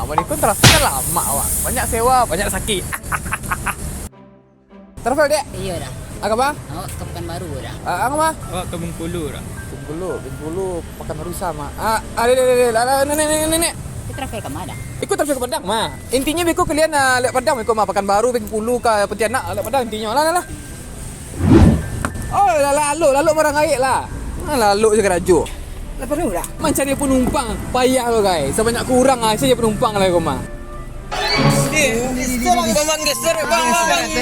Menikun travel kan lama awak. Banyak sewa, banyak sakit. Travel dek? Iya dah. Agak apa? Awak ke Pekanbaru dah. Agak apa? Awak ke Bengkulu dah. Bengkulu, Pekanbaru sama. Nenek. Kita travel ke mana? Ikut travel ke Padang mah. Intinya beko kalian lihat Padang beko mah Pekanbaru, Bengkulu ke Pontianak lihat Padang intinya. Lah. Oh, lalu barang air lah. Lalu je kerajo. Lepas dulu dah. Mencari penumpang payah lo guys. Sebanyak kurang saja penumpang lah kau mah. Bang geser bang.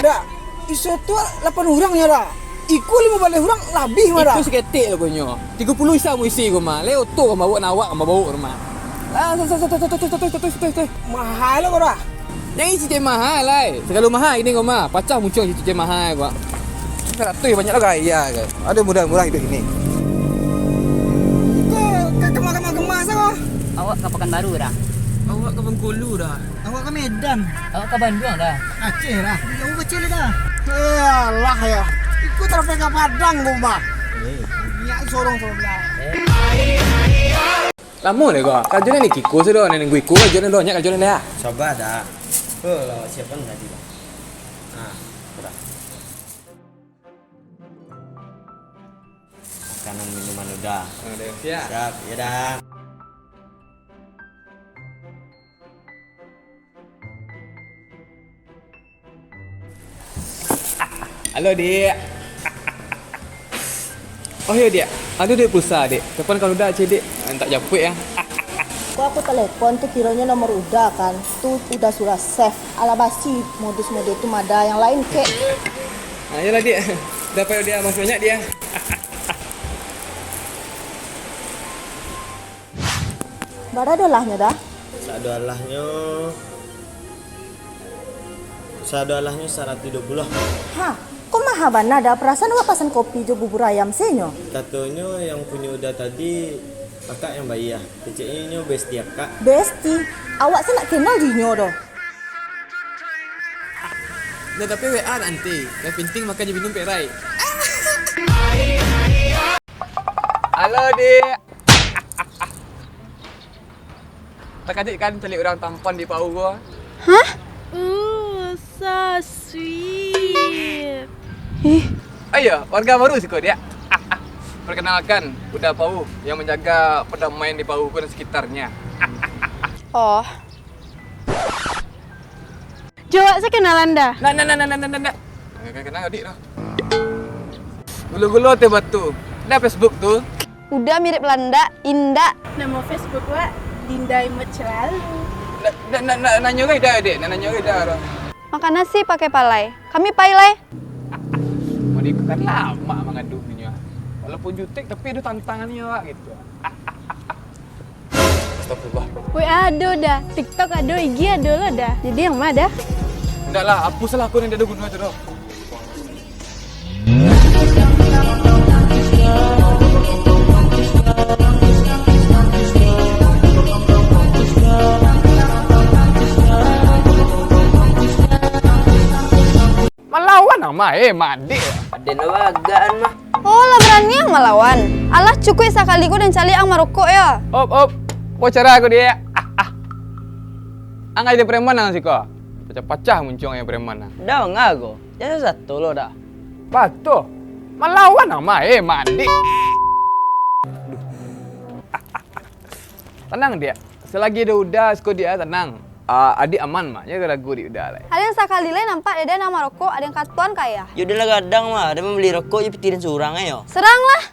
Dah. Isu tu 8 orang ya dah. Iku 15 orang lebih mah dah. Itu seketik lah kau nyo. 30 isa mu isi kau mah. Leo tu kau bawa nawak kau bawa rumah. Lah, tuh. Mahal kau dah. Yang isi cek mahal lah. Segala mahal ini kau mah. Pacah muncul isi cek mahal kau. 100 banyak lah gaya kan. Ada murah-murah hidup ini. Kemas kau. Awak ke Pekanbaru dah. Awak ke Bengkulu dah. Awak ke Medan. Awak ke Bandung dah. Aceh lah. Jauh kecil dah. Yalah ya. Ikut travel ke Padang kau mah. Ya sorong lah. Lama deh kau. Kajian ni Kiko sudah nenek gue Kiko kajian banyak kajian dah. Sabar dah. Lah siapa tadi bang? Sudah. Makanan minuman udah. Siap, ya dah. Halo dek. Oh ya dek. Ada dek pulsa dek. Kapan kalau dah cik dek? Tak japuk ya. Kok aku telepon tuh kiranya nomor udah kan. Tuh udah sudah save. Ala basi modus-modus itu ada yang lain kek. Nah, yalah dek. Dapat dia masih banyak dia. Bara dolahnya dah. Sadalahnya 120. Hah, kok mahal bana ada perasaan awak pesan kopi jo bubur ayam senyo. Katanya yang punya udah tadi kakak yang bayar. Kecilnya besti ya kak. Besti, awak sih nak kenal dinyo doh. Nah, tapi WA nanti. Yang penting makan je minum perai. Halo dek. Tak adik kan cari orang tampan di Pau gua. So sweet. Ayo, warga baru sih kau dia. Perkenalkan, Buddha Pau yang menjaga perdamaian di Pau dan sekitarnya. Oh. Jawab saya kenalan dah. Nah. Kenal adik dah. Gulu-gulu teh batu. Ada Facebook tuh. Udah mirip Belanda, Indah. Nama Facebook wa Dinda Imut Selalu. Nanya ke dah adik? Nanya ke dah. Makan nasi pakai palai. Kami palai. Mau kan lama mengadunya. Walaupun jutek tapi ada tantangannya wak gitu. Astagfirullah. WA ada dah, TikTok ada, IG ada lah dah. Jadi yang mana dah? Enggak lah, hapuslah aku yang ada guna itu dah. Melawan nama mandi. Ada nawagaan mah. Oh lah berani yang melawan. Alah cukup sekali ku dan cali ang Maroko ya. Op. Bocah aku dia. Angai dia preman nang siko. Pecah muncul yang preman nang. Dah ngago. Ya satu lo dah. Batu. Melawan nama mandi. Tenang dia. Selagi dia udah, sko dia tenang. Adik aman mah, jaga lagu di udah lah. Ada yang sekali lain nampak ada nama rokok, ada yang katuan kaya. Yaudah lah kadang mah, ada membeli rokok ya pitirin seorang ayo. Serang lah.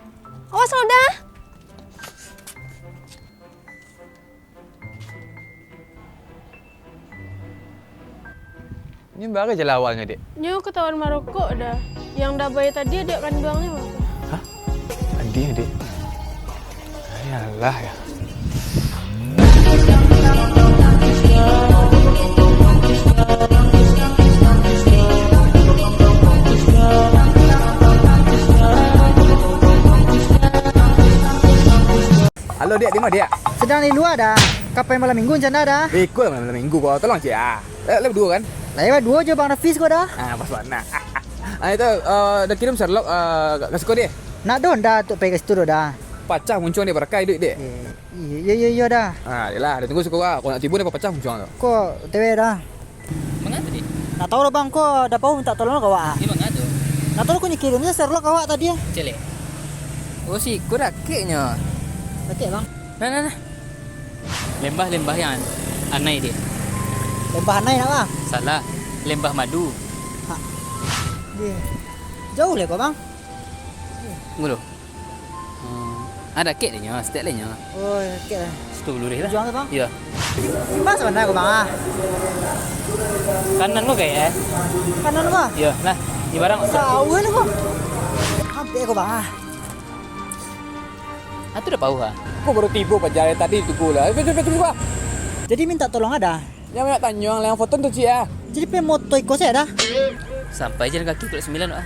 Awas lo dah. Ini baru je lah awalnya, Dek. Nyo ketahuan Maroko dah. Yang dah bayar tadi adik kandungnya mana? Hah? Adik? Yalah ya. Halo Dek, di mana Dek? Sedang di luar dah. Kapan malam minggu macam dah? Ikut lah malam minggu kau. Tolong cik ah. Lep dua kan? Lewat dua je Bang Nafis kau dah. Pas mana? Itu dah kirim Sherlock kasih kau dia. Nak don dah untuk pergi ke situ dah. pecah muncul dia berakai duit dek. Iya dah. Ah, yalah, dia tunggu suka kau nak tibu dia pecah muncul tu. Kok tewe dah. Mengapa dik? Nak tahu dah bang, kok dah tahu minta tolong kau ah. Ini mengapa? Nak tahu kau nyikirimnya serlok kau tadi ya. Celek. Oh si, kau dah keknya. Betul bang. Nah. Lembah-lembah yang anai dik. Lembah naik nak bang. Salah. Lembah madu. Jauh le kau bang. Tunggu dulu. Ada kek dia, setiap lainnya. Oh, okey lah. RM10 lah. Jual ke bang? Ya. Mas mana kau bang ah? Kanan lo kayak Kanan lu bang. ya. Nah, di barang Tahu ni kau. Hampir kau bang ah. itu udah bau ha. Kau baru tibu pajar tadi tunggu lah. Betul gua. Jadi minta tolong ada. Yang nak tanya yang foto tu cik ah. Jadi pe moto ikut saya dah. Sampai jalan kaki kulit 9 ah.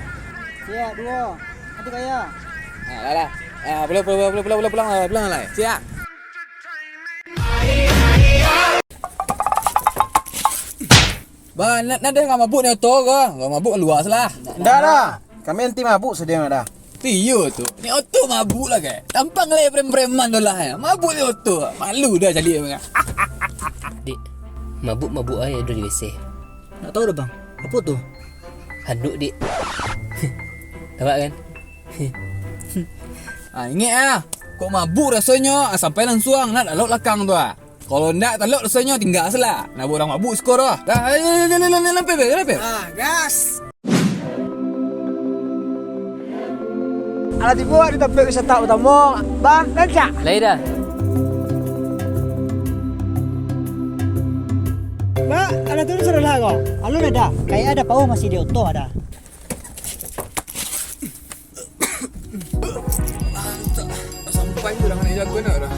Ya, 2. Nanti kaya. Ah, lah. Ah, pulang lah. Siap. Bang, nak dia enggak mabuk ni auto ke? Enggak mabuk luar salah. Dah. Kami anti mabuk sedia dah. Tiyo tu. Ni auto mabuk lah kan. Tampang le preman tu lah. Mabuk ni auto. Malu dah jadi orang. Dik, mabuk-mabuk aja ada di WC. Nak tahu dah bang. Apa tu? Handuk dik. Nampak kan? Ah, ingat ah. Kau mabuk rasanya sampai langsung nak laut belakang tu ah. Kalau nak telok rasanya tinggal salah. Nak buat orang mabuk skor dah. Dah, lampai. Ah, gas. Alat ibu di tempat wisata utama. Bang, lancar. Lai dah. Mbak, ada tu suruh lah kau. Alun ada. Kayak ada pau masih di auto ada. Sampai tu orang nak jaga nak dah.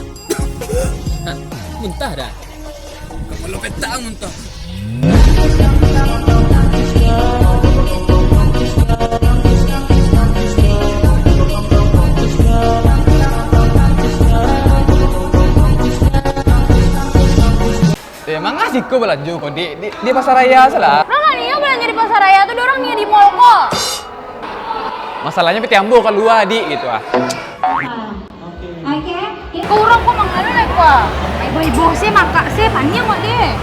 Muntah dah. Kalau petang muntah. Emang ngasih kau belanja kau di pasar raya salah. Nah, nih belanja di pasar raya tuh orang nih di mall kok. Masalahnya peti ambo keluar adik gitu ah. Kau orang kok mangalu lah kok. Ibu-ibu sih makak sih panjang mak deh.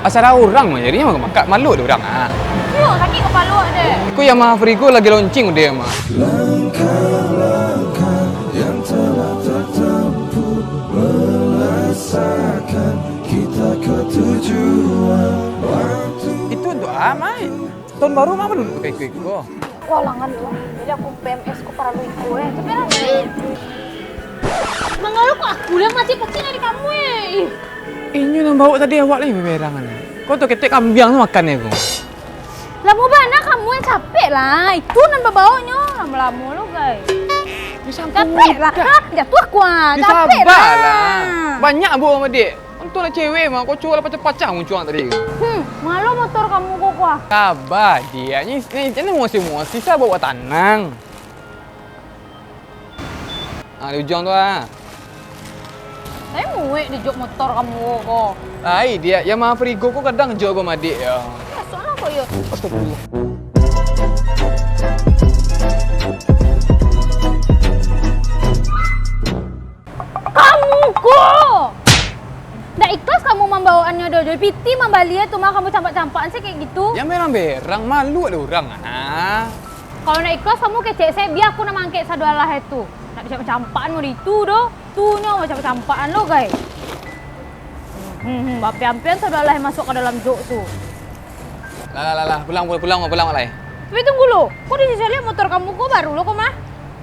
Asal orang mah jadinya makak malu dia orang ah. Yuk sakit kepala deh. Aku yang mah Frigo lagi launching dia mah. Langkah-langkah yang telah tertempuh merasakan kita ke tujuan waktu. Itu untuk amai. Tahun baru mah belum pakai Frigo. Wah langan tuh. Jadi aku PMS ku para lu iku tapi lah. Mangalu kok aku yang masih kecil dari kamu Ini yang bawa tadi awak lagi beberangan. Kau tu ketek kambing tu makan ya kau. Lah mau mana kamu yang capek lah. Itu nambah baunya. Lama-lama lo guys. Capek lah. Hah? Jatuh aku ah. Capek lah. Banyak bu sama dik. Untuk nak cewek mah kau cuak pacah-pacah muncul tadi. Malu motor kamu kok kuah. Sabar dia. Ni emosi-emosi saya bawa tenang. Ah, di ujung tu ah. Saya muek di jok motor kamu kok. Ai dia yang mah Frigo kau kadang jual sama dik ya. Soalnya kok ya. Astagfirullah. Kamu kok. Dah ikhlas kamu membawaannya dojo. Piti membalia tuh mah kamu campak-campakan sih kayak gitu. Ya memang berang malu ada orang ah. Kalau nak ikhlas kamu kecek saya biar aku nak mangkek sadualah itu. Nak campak-campakan mau itu doh. Tuhnya macam campaan lo guys. Bapian-pian sadualah yang masuk ke dalam jok tuh. Lah, pulang lah. Tapi tunggu lo. Kok di sini lihat motor kamu kok baru lo kok mah?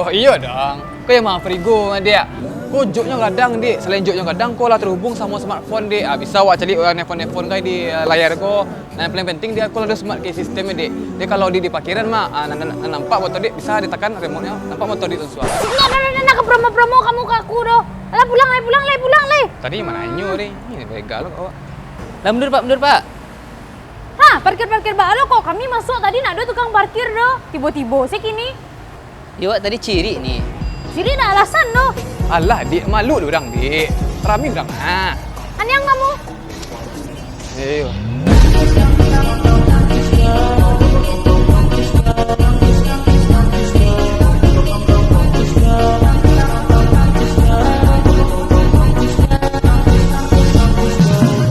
Oh iya dong. Kau yang mah Frigo dia. Kau joknya kadang dik. Selain joknya kadang kau lah terhubung sama smartphone dik. Bisa awak cari nelfon kau di layar kau. Nah yang paling penting dia kau ada smart key system dik. Dia kalau di parkiran mah nampak motor dik bisa ditekan remote-nya. Nampak motor dik langsung. Nah ke promo-promo kamu ke aku doh. Alah pulang le. Tadi mana inyo dik. Ini begal lo awak. Lah mundur pak. Hah, parkir bak lo kok kami masuk tadi nak ada tukang parkir doh. Tiba-tiba sih kini. Ya wak tadi ciri nih. Jadi nak alasan doh. Alah dik malu dia orang dik. Rami orang ah. Anyang kamu. Ayo.